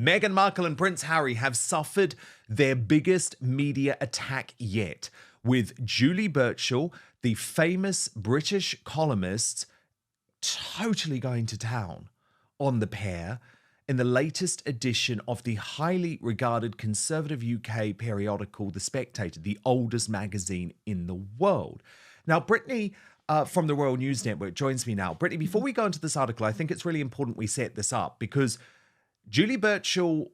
Meghan Markle and Prince Harry have suffered their biggest media attack yet, with Julie Burchill, the famous British columnist, totally going to town on the pair in the latest edition of the highly regarded conservative UK periodical The Spectator, the oldest magazine in the world. Now, Brittany from the Royal News Network joins me now. Brittany, before we go into this article, I think it's really important we set this up because Julie Burchill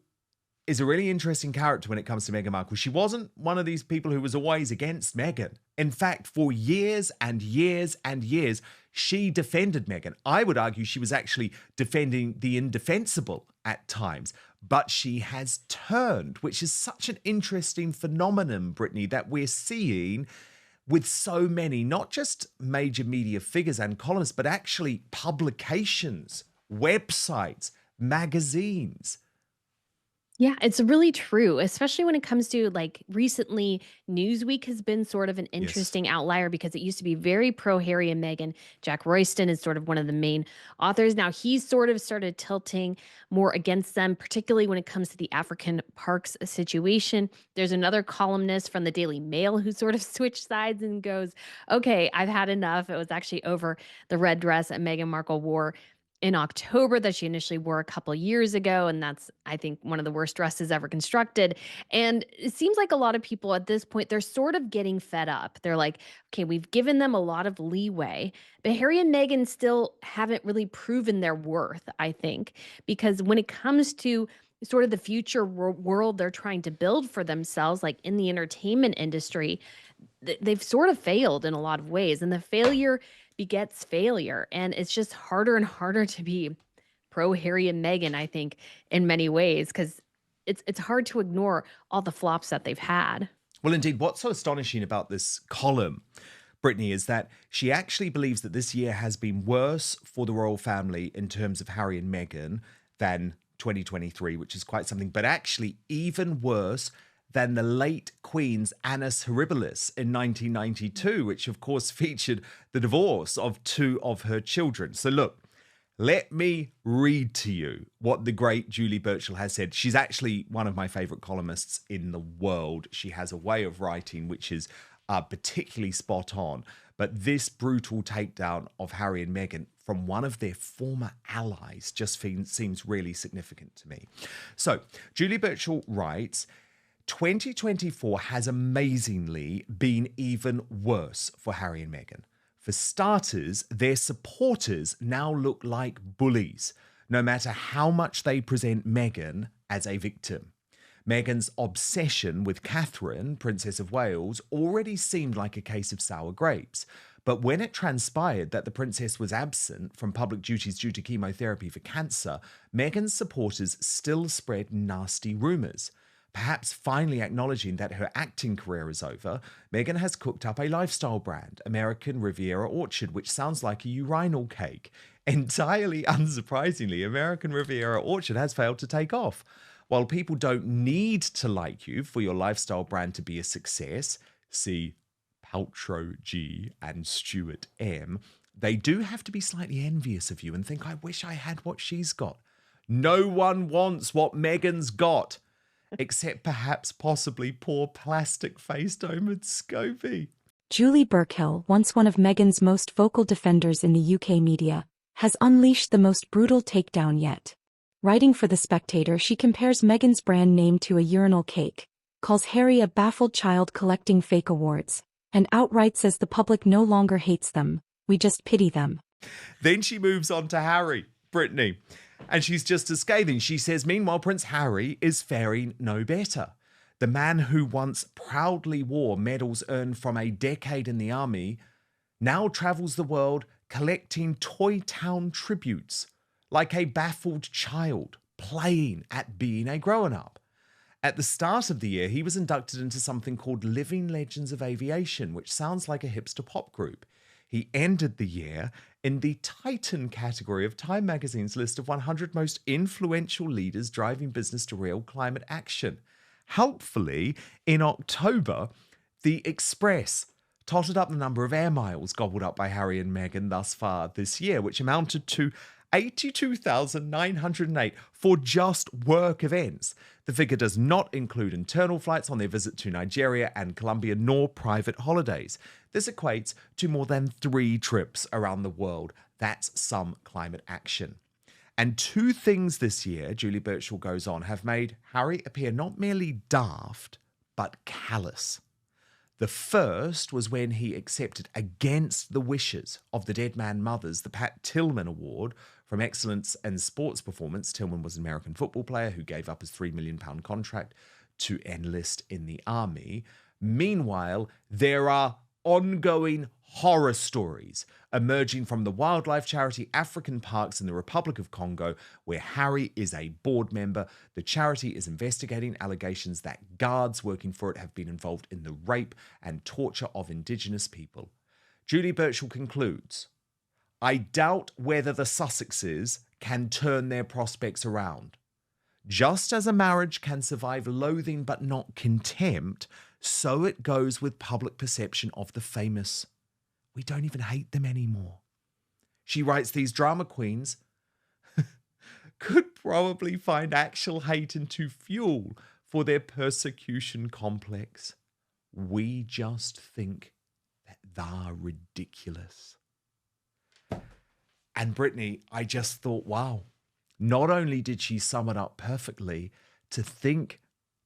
is a really interesting character when it comes to Meghan Markle. She wasn't one of these people who was always against Meghan. In fact, for years and years and years, she defended Meghan. I would argue she was actually defending the indefensible at times, but she has turned, which is such an interesting phenomenon, Brittany, that we're seeing with so many, not just major media figures and columnists, but actually publications, websites, magazines. Yeah, it's really true, especially when it comes to like recently, Newsweek has been sort of an interesting outlier because it used to be very pro Harry and Meghan. Jack Royston is sort of one of the main authors. Now he's sort of started tilting more against them, particularly when it comes to the African parks situation. There's another columnist from the Daily Mail who sort of switched sides and goes, okay, I've had enough. It was actually over the red dress that Meghan Markle wore in October that she initially wore a couple years ago. And that's, I think, one of the worst dresses ever constructed. And it seems like a lot of people at this point, they're sort of getting fed up. They're like, okay, we've given them a lot of leeway, but Harry and Meghan still haven't really proven their worth, I think, because when it comes to sort of the future world they're trying to build for themselves, like in the entertainment industry, they've sort of failed in a lot of ways. And the failure begets failure. And it's just harder and harder to be pro Harry and Meghan, I think, in many ways, because it's hard to ignore all the flops that they've had. Well, indeed, what's so astonishing about this column, Brittany, is that she actually believes that this year has been worse for the royal family in terms of Harry and Meghan than 2023, which is quite something, but actually even worse than the late Queen's Annus Horribilis in 1992, which of course featured the divorce of two of her children. So look, let me read to you what the great Julie Burchill has said. She's actually one of my favorite columnists in the world. She has a way of writing which is particularly spot on. But this brutal takedown of Harry and Meghan from one of their former allies just seems really significant to me. So Julie Burchill writes, 2024 has amazingly been even worse for Harry and Meghan. For starters, their supporters now look like bullies, no matter how much they present Meghan as a victim. Meghan's obsession with Catherine, Princess of Wales, already seemed like a case of sour grapes. But when it transpired that the princess was absent from public duties due to chemotherapy for cancer, Meghan's supporters still spread nasty rumours. Perhaps finally acknowledging that her acting career is over, Meghan has cooked up a lifestyle brand, American Riviera Orchard, which sounds like a urinal cake. Entirely unsurprisingly, American Riviera Orchard has failed to take off. While people don't need to like you for your lifestyle brand to be a success, see Paltrow G and Stuart M, they do have to be slightly envious of you and think, I wish I had what she's got. No one wants what Meghan's got. Except perhaps possibly poor plastic-faced Omid Scobie. Julie Burchill, once one of Meghan's most vocal defenders in the UK media, has unleashed the most brutal takedown yet. Writing for The Spectator, she compares Meghan's brand name to a urinal cake, calls Harry a baffled child collecting fake awards, and outright says the public no longer hates them, we just pity them. Then she moves on to Harry, Brittany. And she's just as scathing. She says, meanwhile, Prince Harry is faring no better. The man who once proudly wore medals earned from a decade in the army now travels the world collecting Toy Town tributes like a baffled child playing at being a grown-up. At the start of the year, he was inducted into something called Living Legends of Aviation, which sounds like a hipster pop group. He ended the year in the Titan category of Time magazine's list of 100 most influential leaders driving business to real climate action. Helpfully, in October, the Express totted up the number of air miles gobbled up by Harry and Meghan thus far this year, which amounted to 82,908 for just work events. The figure does not include internal flights on their visit to Nigeria and Colombia, nor private holidays. This equates to more than 3 trips around the world. That's some climate action. And 2 things this year, Julie Burchill goes on, have made Harry appear not merely daft, but callous. The first was when he accepted, against the wishes of the dead man mothers, the Pat Tillman Award from Excellence in Sports Performance. Tillman was an American football player who gave up his £3 million contract to enlist in the army. Meanwhile, there are ongoing horror stories emerging from the wildlife charity African Parks in the Republic of Congo, where Harry is a board member. The charity is investigating allegations that guards working for it have been involved in the rape and torture of Indigenous people. Julie Burchill concludes, I doubt whether the Sussexes can turn their prospects around. Just as a marriage can survive loathing but not contempt, so it goes with public perception of the famous. We don't even hate them anymore. She writes, these drama queens could probably find actual hate into fuel for their persecution complex. We just think that they're ridiculous. And Brittany, I just thought, wow, not only did she sum it up perfectly, to think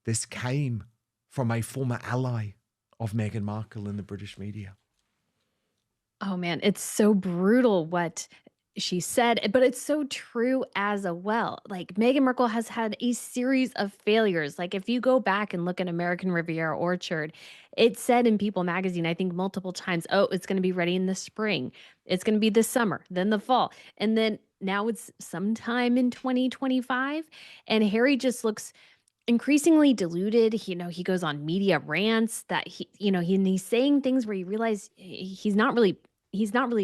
this came from a former ally of Meghan Markle in the British media. Oh man, it's so brutal what she said, but it's so true as well. Like Meghan Markle has had a series of failures. Like if you go back and look at American Riviera Orchard, it said in People magazine, I think multiple times, oh, it's going to be ready in the spring. It's going to be this summer, then the fall. And then now it's sometime in 2025. And Harry just looks increasingly deluded. He goes on media rants that he's saying things where you realize he's not really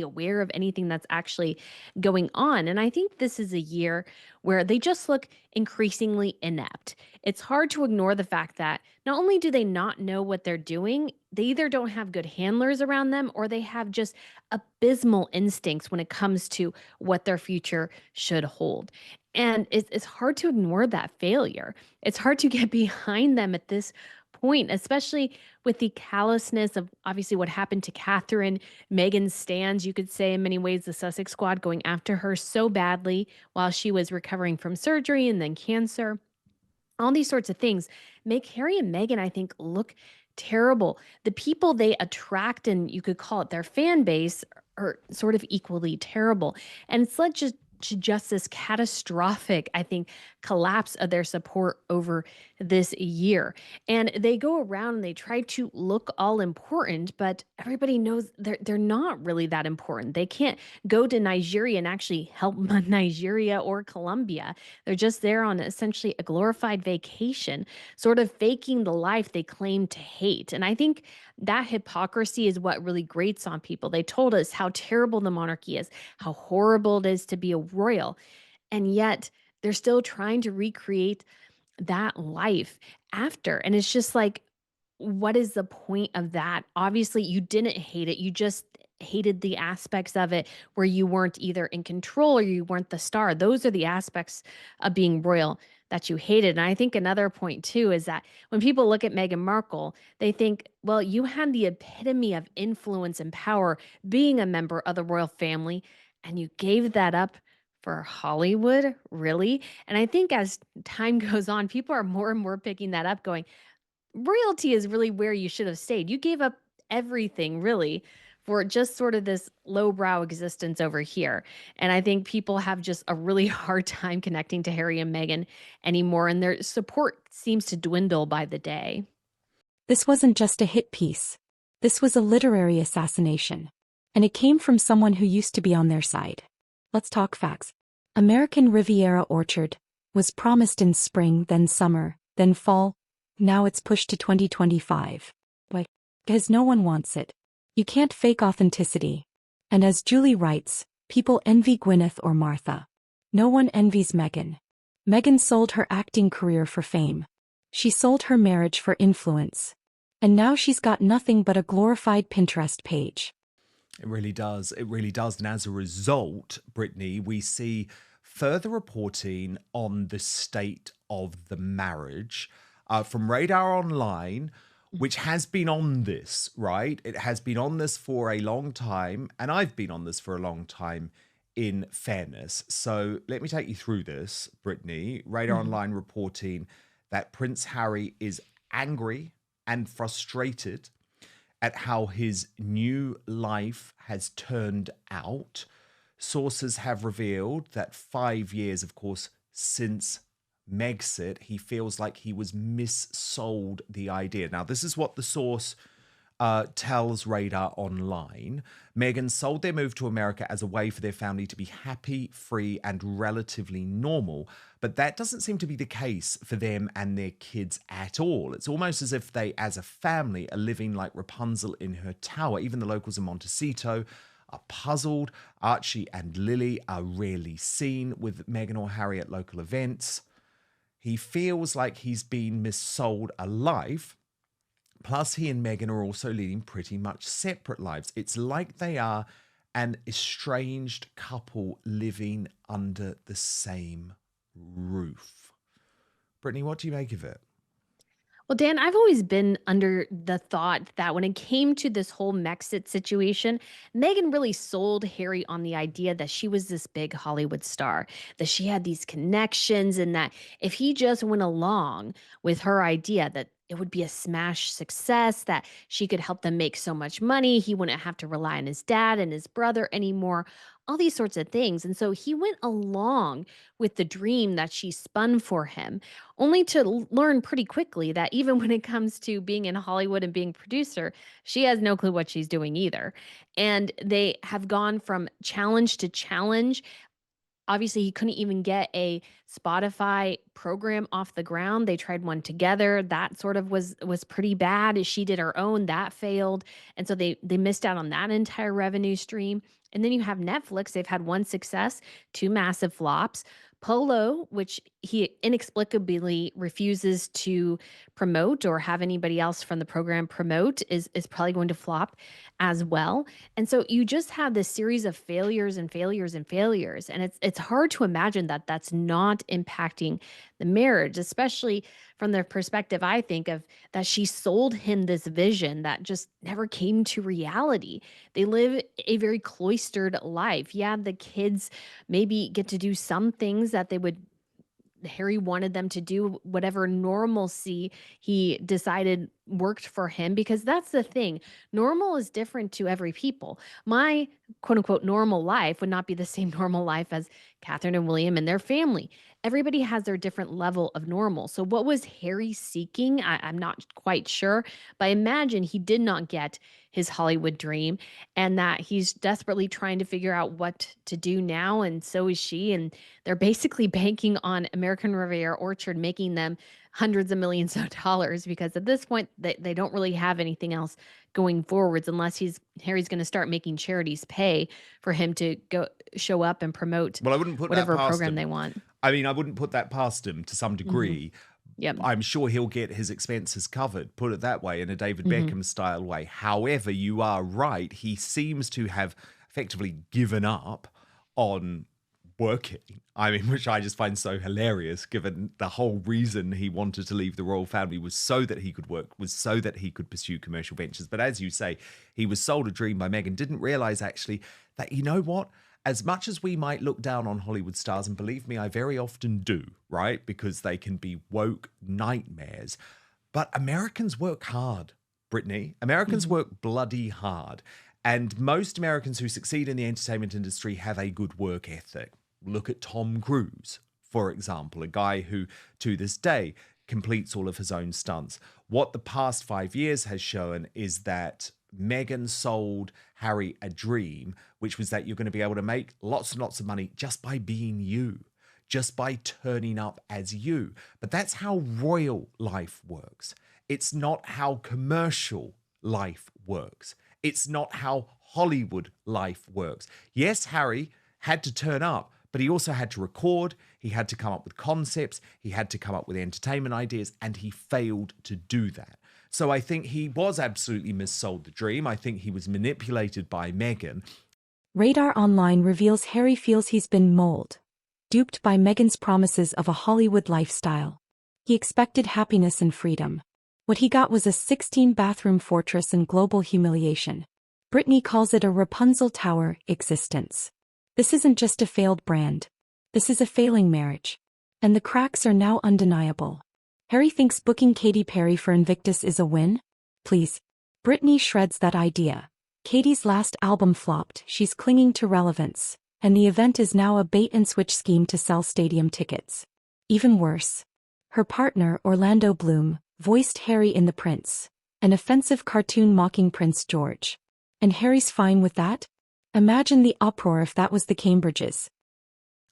aware of anything that's actually going on. And I think this is a year where they just look increasingly inept. It's hard to ignore the fact that not only do they not know what they're doing, they either don't have good handlers around them or they have just abysmal instincts when it comes to what their future should hold. And it's hard to ignore that failure. It's hard to get behind them at this point, especially with the callousness of obviously what happened to Catherine. Meghan stands, you could say in many ways, the Sussex squad going after her so badly while she was recovering from surgery and then cancer. All these sorts of things make Harry and Meghan, I think, look terrible. The people they attract, and you could call it their fan base, are sort of equally terrible. And it's led to just this catastrophic, I think, collapse of their support over this year. And they go around and they try to look all important, but everybody knows they're not really that important. They can't go to Nigeria and actually help Nigeria or Colombia. They're just there on essentially a glorified vacation, sort of faking the life they claim to hate. And I think that hypocrisy is what really grates on people. They told us how terrible the monarchy is, how horrible it is to be a royal. And yet they're still trying to recreate that life after. And it's just like, what is the point of that? Obviously, you didn't hate it. You just hated the aspects of it where you weren't either in control or you weren't the star. Those are the aspects of being royal that you hated. And I think another point too is that when people look at Meghan Markle, they think, well, you had the epitome of influence and power being a member of the royal family, and you gave that up for Hollywood, really? And I think as time goes on, people are more and more picking that up, going, royalty is really where you should have stayed. You gave up everything, really, for just sort of this lowbrow existence over here. And I think people have just a really hard time connecting to Harry and Meghan anymore, and their support seems to dwindle by the day. This wasn't just a hit piece. This was a literary assassination. And it came from someone who used to be on their side. Let's talk facts. American Riviera Orchard was promised in spring, then summer, then fall. Now it's pushed to 2025. Why? Because no one wants it. You can't fake authenticity. And as Julie writes, people envy Gwyneth or Martha. No one envies Meghan. Meghan sold her acting career for fame. She sold her marriage for influence. And now she's got nothing but a glorified Pinterest page. It really does. It really does. And as a result, Brittany, we see further reporting on the state of the marriage from Radar Online, which has been on this, right? It has been on this for a long time. And I've been on this for a long time, in fairness. So let me take you through this, Brittany. Radar Mhm. Online reporting that Prince Harry is angry and frustrated at how his new life has turned out. Sources have revealed that 5 years, of course, since Megxit, he feels like he was missold the idea. Now, this is what the source tells Radar Online. Meghan sold their move to America as a way for their family to be happy, free, and relatively normal. But that doesn't seem to be the case for them and their kids at all. It's almost as if they, as a family, are living like Rapunzel in her tower. Even the locals in Montecito are puzzled. Archie and Lily are rarely seen with Meghan or Harry at local events. He feels like he's been missold a life. Plus, he and Meghan are also leading pretty much separate lives. It's like they are an estranged couple living under the same roof. Brittany, what do you make of it? Well, Dan, I've always been under the thought that when it came to this whole Mexit situation, Meghan really sold Harry on the idea that she was this big Hollywood star, that she had these connections, and that if he just went along with her idea that it would be a smash success, that she could help them make so much money, he wouldn't have to rely on his dad and his brother anymore, all these sorts of things. And so he went along with the dream that she spun for him, only to learn pretty quickly that even when it comes to being in Hollywood and being a producer, she has no clue what she's doing either. And they have gone from challenge to challenge. Obviously, he couldn't even get a Spotify program off the ground. They tried one together. That sort of was pretty bad. She did her own, that failed. And so they missed out on that entire revenue stream. And then you have Netflix. They've had one success, two massive flops. Polo, which he inexplicably refuses to promote or have anybody else from the program promote, is probably going to flop as well. And so you just have this series of failures and failures and failures. And it's hard to imagine that that's not impacting the marriage, especially from the perspective, I think, of that she sold him this vision that just never came to reality. They live a very cloistered life. Yeah, the kids maybe get to do some things that Harry wanted them to do, whatever normalcy he decided worked for him, because that's the thing. Normal is different to every people. My quote unquote normal life would not be the same normal life as Catherine and William and their family. Everybody has their different level of normal. So, what was Harry seeking? I'm not quite sure, but I imagine he did not get his Hollywood dream, and that he's desperately trying to figure out what to do now. And so is she. And they're basically banking on American Riviera Orchard making them hundreds of millions of dollars, because at this point they don't really have anything else going forwards, unless Harry's going to start making charities pay for him to go show up and promote Well, I wouldn't put that whatever past program him. they want. I mean, I wouldn't put that past him to some degree. Yep. I'm sure he'll get his expenses covered, put it that way, in a David Mhm. Beckham style way. However, you are right. He seems to have effectively given up on working. I mean, which I just find so hilarious, given the whole reason he wanted to leave the royal family was so that he could work, was so that he could pursue commercial ventures. But as you say, he was sold a dream by Meghan, didn't realize actually that, you know what? As much as we might look down on Hollywood stars, and believe me, I very often do, right? Because they can be woke nightmares. But Americans work hard, Brittany. Americans work bloody hard. And most Americans who succeed in the entertainment industry have a good work ethic. Look at Tom Cruise, for example, a guy who, to this day, completes all of his own stunts. What the past 5 years has shown is that Meghan sold Harry a dream, which was that you're going to be able to make lots and lots of money just by being you, just by turning up as you. But that's how royal life works. It's not how commercial life works. It's not how Hollywood life works. Yes, Harry had to turn up, but he also had to record, he had to come up with concepts, he had to come up with entertainment ideas, and he failed to do that. So I think he was absolutely missold the dream. I think he was manipulated by Meghan. Radar Online reveals Harry feels he's been molded, duped by Meghan's promises of a Hollywood lifestyle. He expected happiness and freedom. What he got was a 16-bathroom fortress and global humiliation. Britney calls it a Rapunzel Tower existence. This isn't just a failed brand. This is a failing marriage. And the cracks are now undeniable. Harry thinks booking Katy Perry for Invictus is a win? Please. Britney shreds that idea. Katy's last album flopped, she's clinging to relevance, and the event is now a bait-and-switch scheme to sell stadium tickets. Even worse. Her partner, Orlando Bloom, voiced Harry in The Prince, an offensive cartoon mocking Prince George. And Harry's fine with that? Imagine the uproar if that was the Cambridges.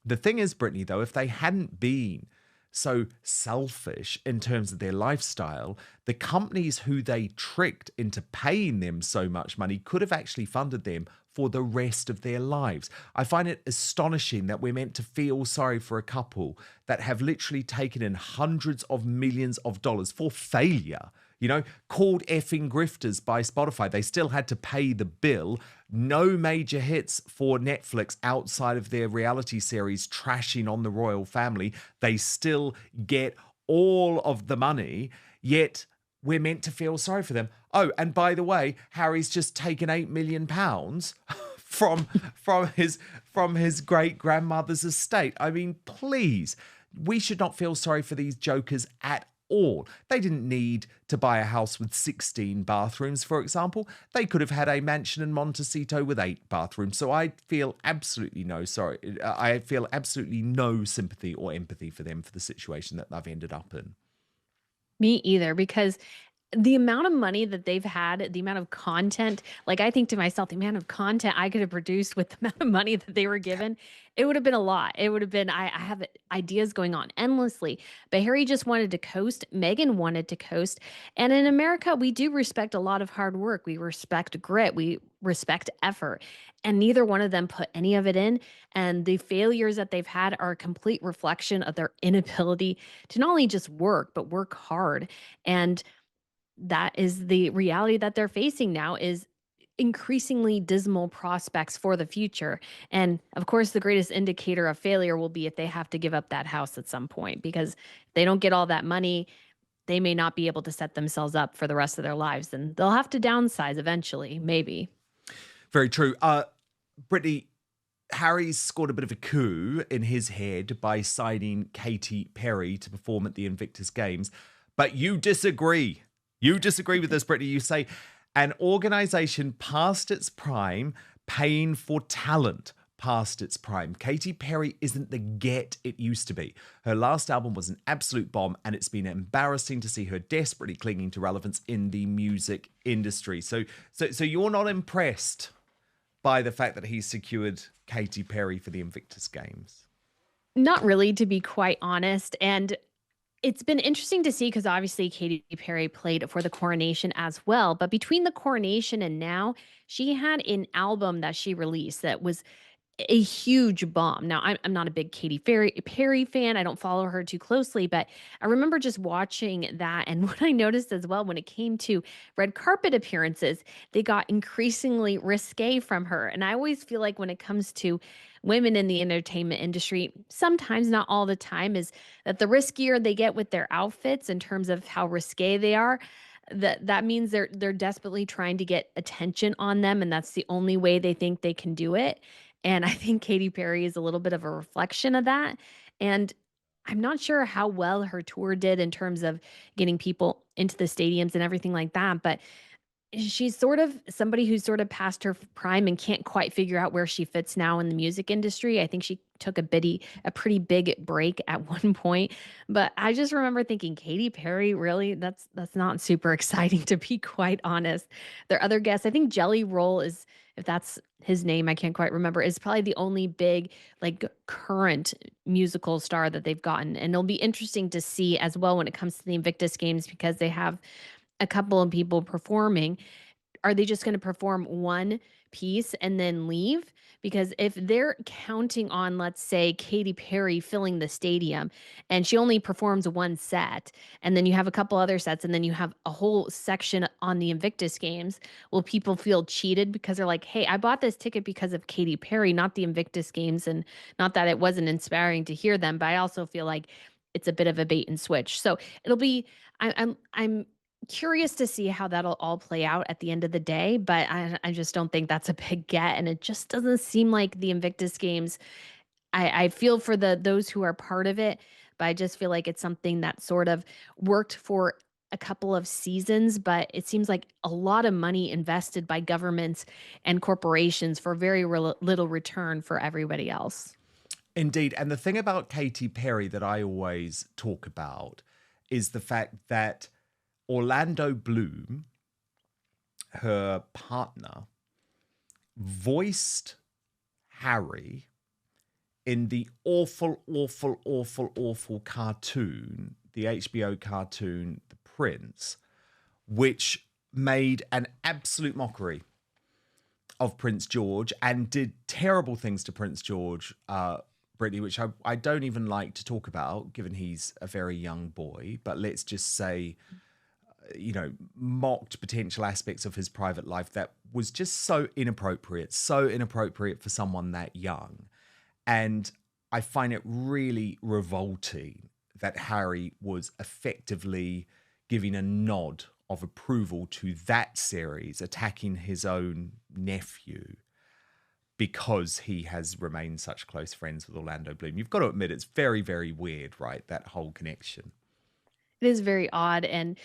The thing is, Brittany, though, if they hadn't been so selfish in terms of their lifestyle, the companies who they tricked into paying them so much money could have actually funded them for the rest of their lives. I find it astonishing that we're meant to feel sorry for a couple that have literally taken in hundreds of millions of dollars for failure. You know, called effing grifters by Spotify. They still had to pay the bill. No major hits for Netflix outside of their reality series trashing on the royal family. They still get all of the money, yet we're meant to feel sorry for them. Oh, and by the way, Harry's just taken £8 million from his great grandmother's estate. I mean, please, we should not feel sorry for these jokers at all. They didn't need to buy a house with 16 bathrooms, for example. They could have had a mansion in Montecito with 8 bathrooms. So I feel absolutely no sympathy or empathy for them for the situation that they've ended up in. Me either, because the amount of money that they've had, the amount of content, like I think to myself, the amount of content I could have produced with the amount of money that they were given, it would have been a lot. It would have been, I have ideas going on endlessly, but Harry just wanted to coast. Meghan wanted to coast. And in America, we do respect a lot of hard work. We respect grit. We respect effort. And neither one of them put any of it in. And the failures that they've had are a complete reflection of their inability to not only just work, but work hard. And that is the reality that they're facing now, is increasingly dismal prospects for the future. And of course, the greatest indicator of failure will be if they have to give up that house at some point, because if they don't get all that money, they may not be able to set themselves up for the rest of their lives. And they'll have to downsize eventually, maybe. Very true. Brittany, Harry's scored a bit of a coup in his head by signing Katy Perry to perform at the Invictus Games. But you disagree. You disagree with this, Brittany. You say an organization past its prime, paying for talent past its prime. Katy Perry isn't the get it used to be. Her last album was an absolute bomb, and it's been embarrassing to see her desperately clinging to relevance in the music industry. So you're not impressed by the fact that he's secured Katy Perry for the Invictus Games? Not really, to be quite honest. And it's been interesting to see, because obviously Katy Perry played for the coronation as well. But between the coronation and now, she had an album that she released that was a huge bomb. Now, I'm not a big Katy Perry fan. I don't follow her too closely, but I remember just watching that. And what I noticed as well, when it came to red carpet appearances, they got increasingly risque from her. And I always feel like when it comes to women in the entertainment industry, sometimes, not all the time, is that the riskier they get with their outfits in terms of how risque they are, that means they're desperately trying to get attention on them, and that's the only way they think they can do it. And I think Katy Perry is a little bit of a reflection of that. And I'm not sure how well her tour did in terms of getting people into the stadiums and everything like that, but she's sort of somebody who's sort of past her prime and can't quite figure out where she fits now in the music industry. I think she took a pretty big break at one point, but I just remember thinking, Katy Perry, really? That's not super exciting, to be quite honest. Their other guests, I think Jelly Roll is, if that's his name, I can't quite remember, is probably the only big, like, current musical star that they've gotten. And it'll be interesting to see as well when it comes to the Invictus Games, because they have a couple of people performing. Are they just going to perform one piece and then leave. Because if they're counting on, let's say, Katy Perry filling the stadium and she only performs one set, and then you have a couple other sets, and then you have a whole section on the Invictus Games, will people feel cheated because they're like, hey, I bought this ticket because of Katy Perry, not the Invictus Games, and not that it wasn't inspiring to hear them, but I also feel like it's a bit of a bait and switch. So it'll be, I'm curious to see how that'll all play out at the end of the day, but I just don't think that's a big get. And it just doesn't seem like the Invictus Games. I feel for those who are part of it, but I just feel like it's something that sort of worked for a couple of seasons, but it seems like a lot of money invested by governments and corporations for very little return for everybody else. Indeed. And the thing about Katy Perry that I always talk about is the fact that Orlando Bloom, her partner, voiced Harry in the awful, awful, awful, awful cartoon, the HBO cartoon, The Prince, which made an absolute mockery of Prince George and did terrible things to Prince George, Brittany, which I don't even like to talk about, given he's a very young boy. But let's just say, mocked potential aspects of his private life that was just so inappropriate for someone that young. And I find it really revolting that Harry was effectively giving a nod of approval to that series, attacking his own nephew, because he has remained such close friends with Orlando Bloom. You've got to admit, it's very, very weird, right? That whole connection. It is very odd, and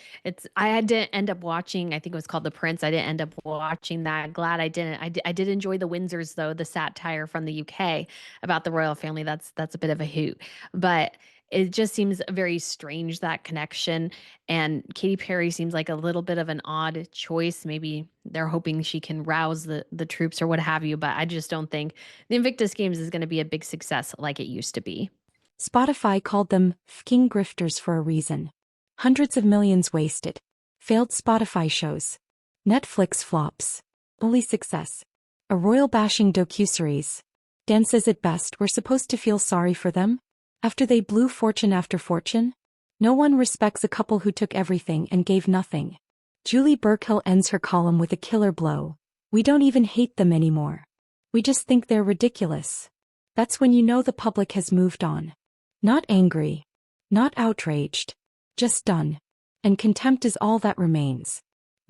I had to end up watching, I think it was called The Prince. I didn't end up watching that. Glad I didn't. I did enjoy the Windsors, though, the satire from the UK about the royal family. That's a bit of a hoot. But it just seems very strange, that connection. And Katy Perry seems like a little bit of an odd choice. Maybe they're hoping she can rouse the troops or what have you, but I just don't think the Invictus Games is going to be a big success like it used to be. Spotify called them "fucking grifters" for a reason. Hundreds of millions wasted. Failed Spotify shows. Netflix flops. Only success. A royal-bashing docuseries. Dan says it best, we're supposed to feel sorry for them? After they blew fortune after fortune? No one respects a couple who took everything and gave nothing. Julie Burchill ends her column with a killer blow. We don't even hate them anymore. We just think they're ridiculous. That's when you know the public has moved on. Not angry. Not outraged. Just done. And contempt is all that remains.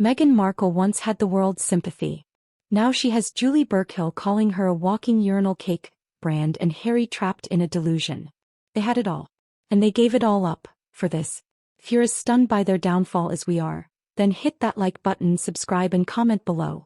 Meghan Markle once had the world's sympathy. Now she has Julie Burchill calling her a walking urinal cake brand and Harry trapped in a delusion. They had it all. And they gave it all up, for this. If you're as stunned by their downfall as we are, then hit that like button, subscribe and comment below.